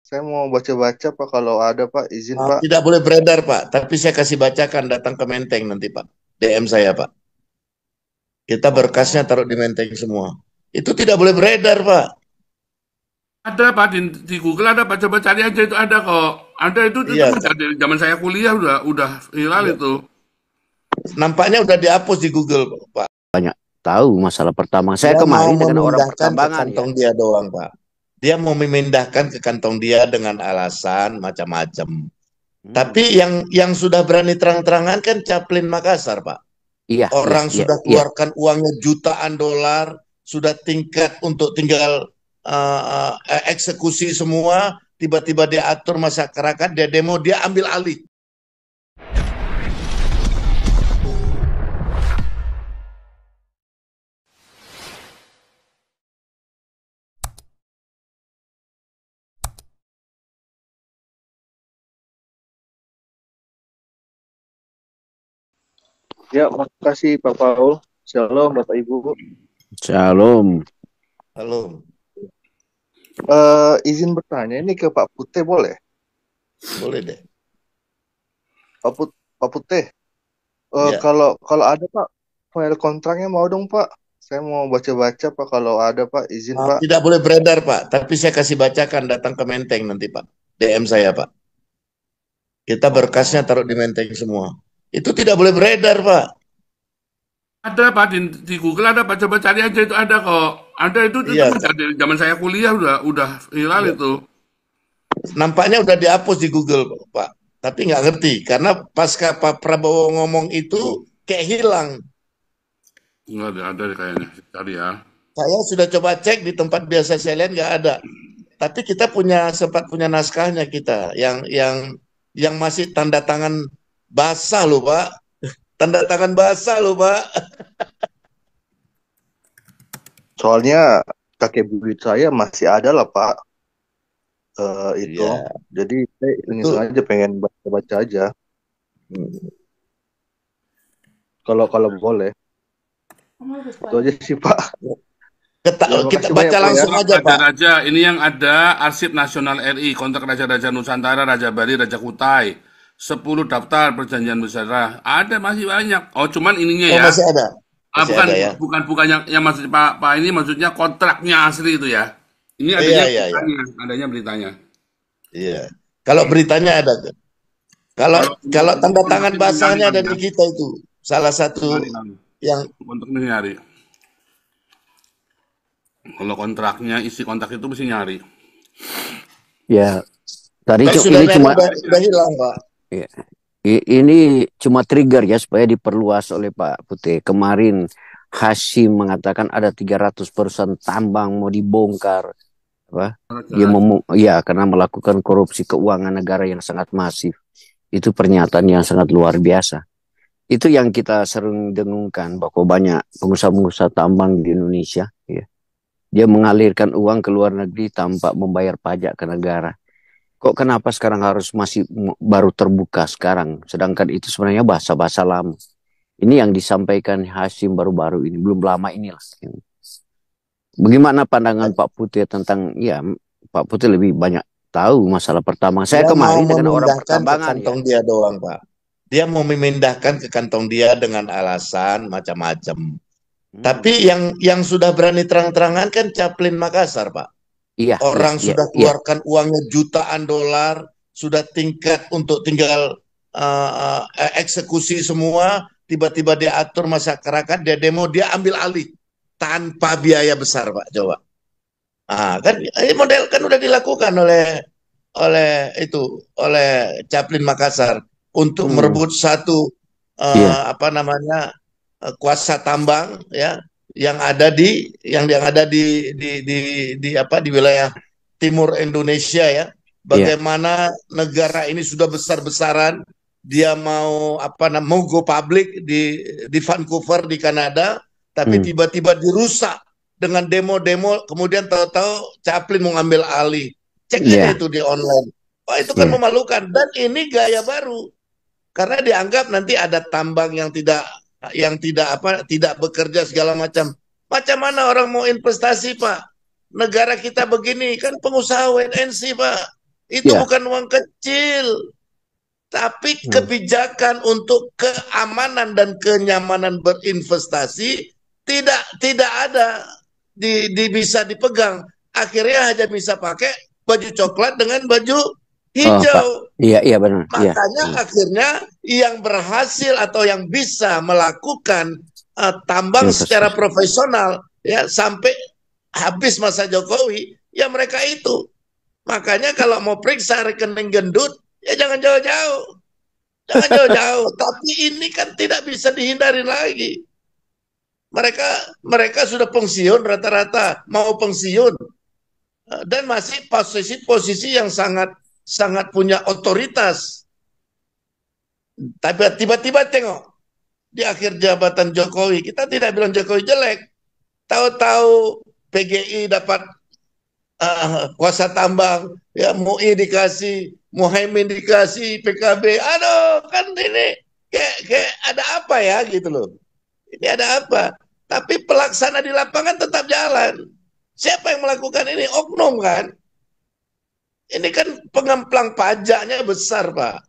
Saya mau baca-baca Pak kalau ada Pak, izin Pak. Tidak boleh beredar, Pak. Tapi saya kasih bacakan, datang ke Menteng nanti, Pak. DM saya, Pak. Kita berkasnya Oh, taruh di Menteng semua. Itu tidak boleh beredar, Pak. Ada Pak di Google ada, Pak, coba cari aja itu ada kok. Ada itu Iya, masih ada dari zaman saya kuliah udah viral iya. itu. Nampaknya udah dihapus di Google, Pak. Banyak tahu masalah pertama. Saya Dia mau kemari dengan orang memindahkan ke pertambangan ya. kantong dia doang, Pak. Dia mau memindahkan ke kantong dia dengan alasan macam-macam. Hmm. Tapi yang sudah berani terang-terangan kan Caplin Makassar, Pak. Iya, iya, Orang iya, sudah iya. keluarkan uangnya jutaan dolar, sudah tingkat untuk tinggal eksekusi semua, tiba-tiba dia atur masyarakat, dia demo, dia ambil alih. ya makasih Pak Paul. Shalom Bapak Ibu. Shalom. Halo, Izin bertanya ini ke Pak Putih boleh? boleh deh. Pak Putih, Ya, kalau ada Pak, file kontraknya mau dong Pak. Saya mau baca-baca Pak kalau ada Pak, izin Pak. tidak boleh beredar, Pak. Tapi saya kasih bacakan, datang ke Menteng nanti, Pak. DM saya, Pak. Kita berkasnya Oh, taruh di Menteng semua. Itu tidak boleh beredar, Pak. Ada Pak di Google ada, Pak, coba cari aja itu ada kok. Ada itu Iya, masih ada dari zaman saya kuliah udah viral iya. itu. Nampaknya udah dihapus di Google, Pak. Tapi nggak ngerti karena pasca Pak Prabowo ngomong itu kayak hilang. Enggak ada kayaknya. Cari ya. Saya sudah coba cek di tempat biasa saya lihat nggak ada. Tapi kita sempat punya naskahnya kita yang masih tanda tangan basah loh, Pak. Tanda tangan basah loh, Pak. soalnya kakek buyut saya masih ada lah Pak. Itu. Iya, Jadi saya ini itu. sengaja pengen baca-baca aja. Kalau boleh. Itu aja sih Pak. Ya Kita makasih banyak baca Pak ya. langsung Kontrak aja, Pak. raja-raja, ini yang ada Arsip Nasional RI, kontrak raja-raja Nusantara, Raja Bali, Raja Kutai. 10 daftar perjanjian besar. Ada masih banyak. Oh, cuman ininya Oh, ya. masih ada. Masih Bukan ada ya. bukan yang maksud Pak ini maksudnya kontraknya asli itu ya. Ini Iya, adanya iya, iya. beritanya, adanya beritanya. Iya. Kalau beritanya ada. Kalau Kalau kalau tanda untuk tangan nanti nyari basahnya kali ada ya. di kita itu. Salah satu Nyari kali. yang Untuk nyari. Kalau kontraknya isi kontrak itu mesti nyari. Ya, tadi tapi ini sudah cuma udah hilang, Pak. ya, ini cuma trigger ya supaya diperluas oleh Pak Putih. Kemarin Hashim mengatakan ada 300 perusahaan tambang mau dibongkar. Apa? Dia ya karena melakukan korupsi keuangan negara yang sangat masif. Itu pernyataan yang sangat luar biasa. Itu yang kita sering dengungkan bahwa banyak pengusaha-pengusaha tambang di Indonesia, ya. Dia mengalirkan uang ke luar negeri tanpa membayar pajak ke negara. Kok kenapa sekarang harus masih baru terbuka sekarang? Sedangkan itu sebenarnya bahasa-bahasa lama. Ini yang disampaikan Hashim baru-baru ini, belum lama inilah. Bagaimana pandangan Pak Putih tentang, ya Pak Putih lebih banyak tahu masalah pertama. Saya Dia mau kemari dengan orang memindahkan ke pertambangan ya. kantong dia doang, Pak. Dia mau memindahkan ke kantong dia dengan alasan macam-macam. Tapi yang sudah berani terang-terangan kan Caplin Makassar, Pak. Iya, iya, Orang iya, sudah iya. keluarkan uangnya jutaan dolar, sudah tingkat untuk tinggal eksekusi semua, tiba-tiba dia atur masyarakat, dia demo, dia ambil alih tanpa biaya besar, Pak. Coba. Kan ini model kan udah dilakukan oleh Caplin Makassar untuk merebut satu Iya, apa namanya kuasa tambang ya yang ada di apa di wilayah timur Indonesia ya. iya. Bagaimana negara ini sudah besar-besaran dia mau mau go public di Vancouver di Kanada, tapi Hmm, tiba-tiba dirusak dengan demo-demo, kemudian tahu-tahu Chaplin mau ngambil alih. Cek aja iya, itu di online. Wah, itu kan iya, memalukan dan ini gaya baru karena dianggap nanti ada tambang yang tidak bekerja segala macam. Macam mana orang mau investasi, Pak? Negara kita begini kan pengusaha wait and see, Pak. Itu Ya. bukan uang kecil. Tapi kebijakan untuk keamanan dan kenyamanan berinvestasi tidak ada bisa dipegang. Akhirnya hanya bisa pakai baju coklat dengan baju Oh, Pak. hijau. Iya benar. Iya. Makanya akhirnya yang berhasil atau yang bisa melakukan tambang Investasi. secara profesional ya sampai habis masa Jokowi ya mereka itu. Makanya kalau mau periksa rekening gendut ya jangan jauh-jauh. Jangan jauh-jauh. Tapi ini kan tidak bisa dihindari lagi. Mereka sudah pensiun rata-rata, mau pensiun dan masih posisi yang sangat sangat punya otoritas. Tapi tiba-tiba tengok di akhir jabatan Jokowi, kita tidak bilang Jokowi jelek. Tahu-tahu PGI dapat kuasa tambang, ya MUI dikasih, Muhaimin dikasih, PKB, aduh kan ini kayak ada apa ya gitu loh. Ini ada apa? Tapi pelaksana di lapangan tetap jalan. Siapa yang melakukan ini? Oknum kan? Ini kan pengemplang pajaknya besar, Pak.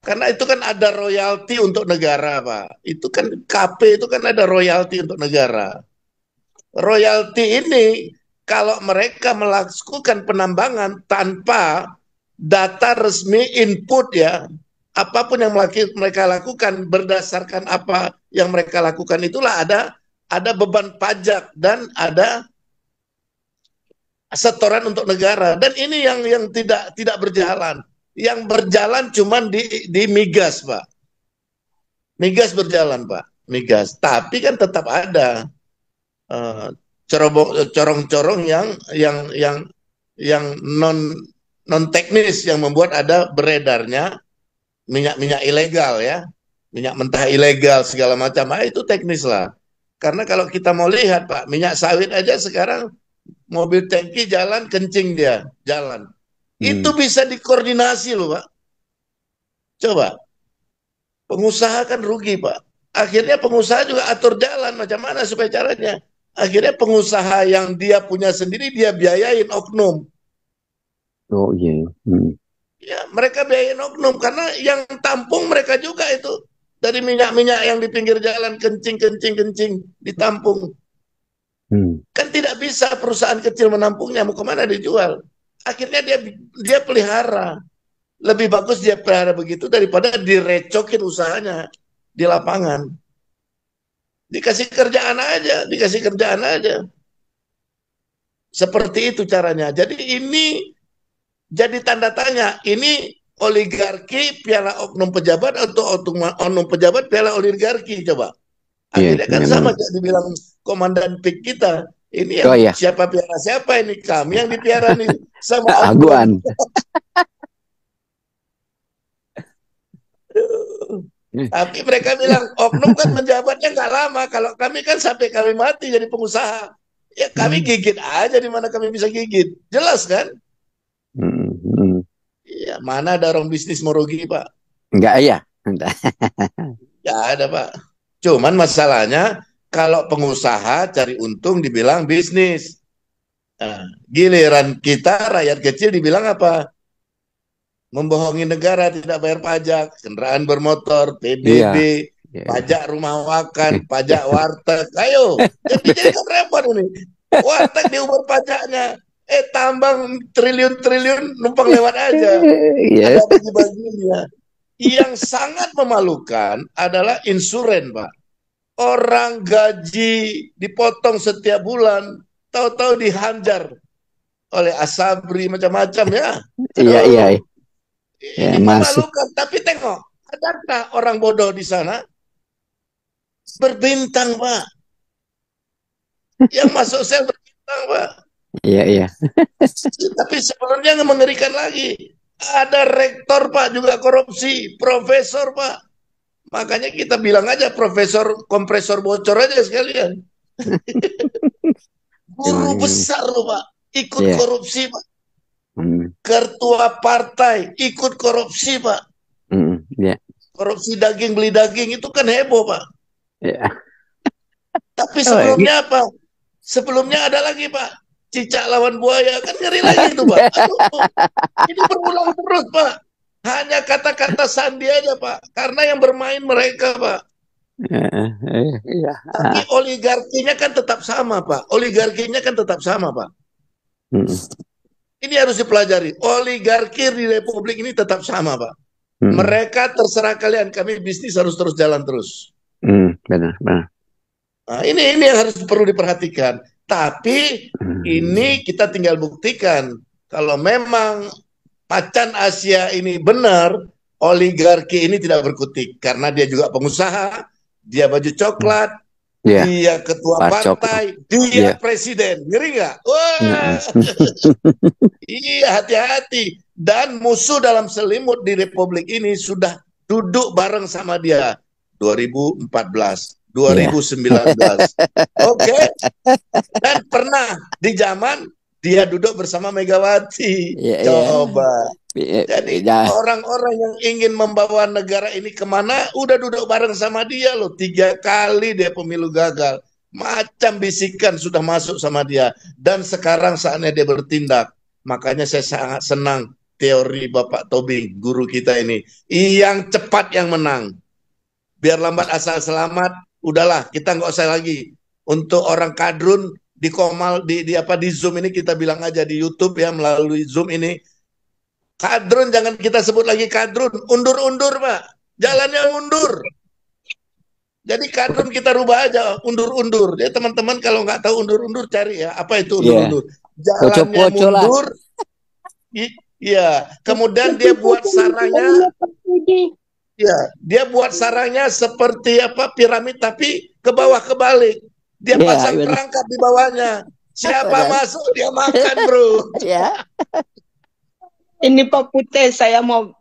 Karena itu kan ada royalti untuk negara, Pak. Itu kan KP itu kan ada royalti untuk negara. Royalti ini kalau mereka melakukan penambangan tanpa data resmi input ya, apapun yang mereka lakukan berdasarkan apa yang mereka lakukan itulah ada beban pajak dan ada setoran untuk negara. Dan ini yang tidak berjalan. Yang berjalan cuman di migas, Pak. Migas berjalan, Pak. Migas. Tapi kan tetap ada corong-corong yang non teknis yang membuat ada beredarnya minyak ilegal ya, minyak mentah ilegal segala macam. Itu teknis lah. Karena kalau kita mau lihat Pak, minyak sawit aja sekarang mobil tangki jalan kencing dia jalan. Itu bisa dikoordinasi loh Pak. Coba pengusaha kan rugi Pak. Akhirnya pengusaha juga atur jalan macam mana supaya caranya. Akhirnya pengusaha yang dia punya sendiri dia biayain oknum. Oh iya. Ya, mereka biayain oknum karena yang tampung mereka juga itu dari minyak-minyak yang di pinggir jalan kencing ditampung. Kan tidak bisa perusahaan kecil menampungnya, mau kemana dijual? Akhirnya dia pelihara. Lebih bagus dia pelihara begitu daripada direcokin usahanya di lapangan. Dikasih kerjaan aja. Seperti itu caranya. Jadi ini jadi tanda tanya. Ini oligarki piala oknum pejabat atau oknum pejabat piala oligarki coba. Akhirnya kan sama kayak dibilang komandan PIK kita. Ini yang siapa piara siapa ini? Kami yang dipiara nih sama Aguan. Tapi mereka bilang oknum kan menjabatnya nggak lama. Kalau kami kan sampai kami mati jadi pengusaha. Ya kami gigit aja di mana kami bisa gigit. Jelas kan? Ya, mana ada orang bisnis mau rugi Pak? Enggak ya. Nggak ada Pak. Cuman masalahnya kalau pengusaha cari untung dibilang bisnis. Nah, giliran kita rakyat kecil dibilang apa? Membohongi negara, tidak bayar pajak, kendaraan bermotor, PBB, pajak rumah makan, pajak warteg. Ayo, jadi kan repot ini. Warteg diumur pajaknya. Tambang triliun-triliun numpang lewat aja. Ada bagi-baginya. Yang sangat memalukan adalah insuren, Pak. Orang gaji dipotong setiap bulan, tahu-tahu dihanjar oleh Asabri macam-macam ya. Iya. Ini memalukan, tapi tengok, adakah orang bodoh di sana? Berbintang, Pak. Yang masuk sel berbintang, Pak. Iya. Tapi sebelumnya mengerikan lagi. Ada rektor, Pak, juga korupsi. Profesor, Pak. Makanya kita bilang aja profesor kompresor bocor aja sekalian. Guru besar loh, Pak. Ikut korupsi, Pak. Ketua partai ikut korupsi Pak. Korupsi daging beli daging itu kan heboh Pak. Tapi sebelumnya apa? Sebelumnya ada lagi Pak. cicak lawan buaya, kan ngeri lagi itu, Pak. Aduh, ini berulang terus, Pak. Hanya kata-kata sandi aja, Pak. Karena yang bermain mereka, Pak. Iya. Tapi oligarkinya kan tetap sama, Pak. Oligarkinya kan tetap sama, Pak. Mm, Ini harus dipelajari. Oligarki di Republik ini tetap sama, Pak. mm, Mereka terserah kalian. Kami bisnis harus terus jalan terus. benar. Nah, ini yang harus perlu diperhatikan. Tapi ini kita tinggal buktikan kalau memang macan Asia ini benar, oligarki ini tidak berkutik karena dia juga pengusaha, dia baju coklat, Ya, dia ketua Pak Cokro. partai, dia Ya. presiden. Ngeri nggak? Wah, iya, hati-hati. Dan musuh dalam selimut di Republik ini sudah duduk bareng sama dia 2014, 2019. Oke. Dan pernah di zaman dia duduk bersama Megawati. Iya. Coba. Jadi Ya. orang-orang yang ingin membawa negara ini kemana udah duduk bareng sama dia loh. 3 kali dia pemilu gagal. Macam bisikan sudah masuk sama dia. Dan sekarang saatnya dia bertindak. Makanya saya sangat senang teori Bapak Tobing, guru kita ini. Yang cepat yang menang. Biar lambat asal selamat. Udahlah, kita nggak usah lagi. Untuk orang kadrun di Komal, di Zoom ini kita bilang aja di YouTube ya, melalui Zoom ini. Kadrun jangan kita sebut lagi kadrun, undur-undur, Pak. Jalannya mundur. Jadi kadrun kita rubah aja, undur-undur. Ya teman-teman kalau nggak tahu undur-undur cari ya, apa itu undur-undur. Jalannya Poco-poco lah. mundur. Iya, kemudian dia buat sarangnya. Ya, dia buat sarangnya seperti piramid tapi ke bawah kebalik. Dia Iya, pasang benar. perangkap di bawahnya. Siapa Benar. masuk dia makan, Bro. Ya. Ini Pak Putih, saya mau